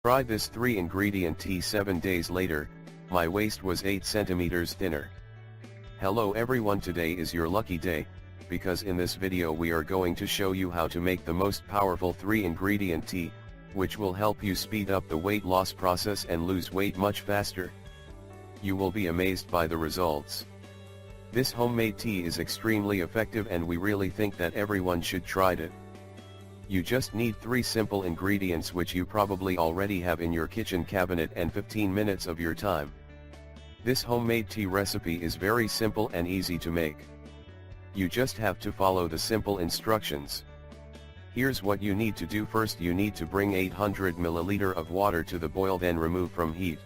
Try this 3-ingredient tea 7 days later. My waist was 8 centimeters thinner. Hello everyone, today is your lucky day, because in this video we are going to show you how to make the most powerful 3-ingredient tea, which will help you speed up the weight loss process and lose weight much faster. You will be amazed by the results. This homemade tea is extremely effective and we really think that everyone should try it. You just need 3 simple ingredients which you probably already have in your kitchen cabinet and 15 minutes of your time. This homemade tea recipe is very simple and easy to make. You just have to follow the simple instructions. Here's what you need to do. First, you need to bring 800 ml of water to the boil, then remove from heat.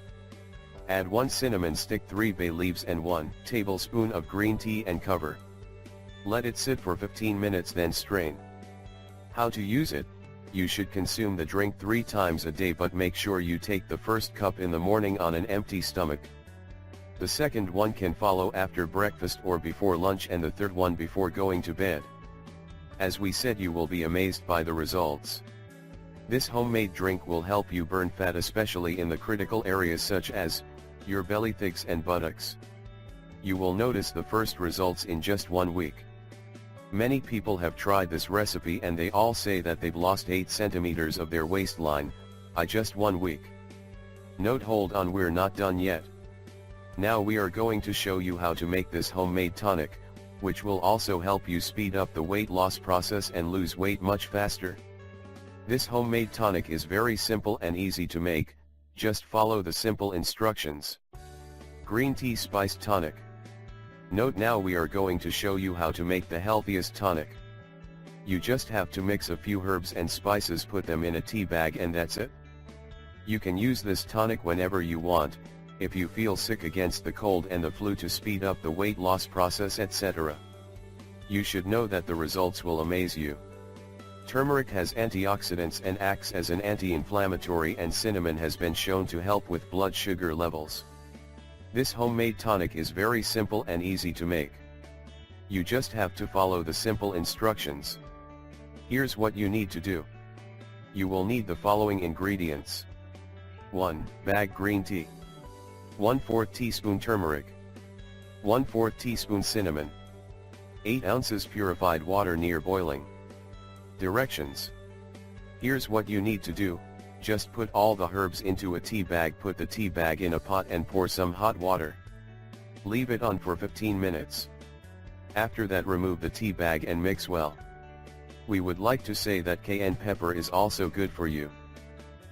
Add 1 cinnamon stick, 3 bay leaves and 1 tablespoon of green tea and cover. Let it sit for 15 minutes, then strain. How to use it? You should consume the drink 3 times a day, but make sure you take the first cup in the morning on an empty stomach. The second one can follow after breakfast or before lunch, and the third one before going to bed. As we said, you will be amazed by the results. This homemade drink will help you burn fat, especially in the critical areas such as your belly, thighs and buttocks. You will notice the first results in just 1 week. Many people have tried this recipe and they all say that they've lost 8 centimeters of their waistline, just 1 week. Note, hold on, we're not done yet. Now we are going to show you how to make this homemade tonic, which will also help you speed up the weight loss process and lose weight much faster. This homemade tonic is very simple and easy to make, just follow the simple instructions. Green tea spiced tonic. Note, now we are going to show you how to make the healthiest tonic. You just have to mix a few herbs and spices, put them in a tea bag, and that's it. You can use this tonic whenever you want, if you feel sick, against the cold and the flu, to speed up the weight loss process, etc. You should know that the results will amaze you. Turmeric has antioxidants and acts as an anti-inflammatory, and cinnamon has been shown to help with blood sugar levels. This homemade tonic is very simple and easy to make. You just have to follow the simple instructions. Here's what you need to do. You will need the following ingredients. 1 bag green tea. 1/4 teaspoon turmeric. 1/4 teaspoon cinnamon. 8 ounces purified water near boiling. Directions. Here's what you need to do. Just put all the herbs into a tea bag, put the tea bag in a pot and pour some hot water. Leave it on for 15 minutes. After that, remove the tea bag and mix well. We would like to say that cayenne pepper is also good for you.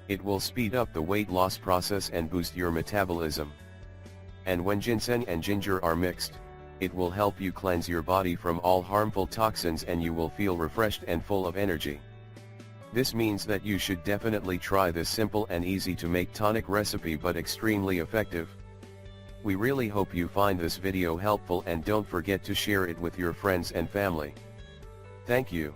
It will speed up the weight loss process and boost your metabolism. And when ginseng and ginger are mixed, it will help you cleanse your body from all harmful toxins and you will feel refreshed and full of energy. This means that you should definitely try this simple and easy to make tonic recipe, but extremely effective. We really hope you find this video helpful, and don't forget to share it with your friends and family. Thank you.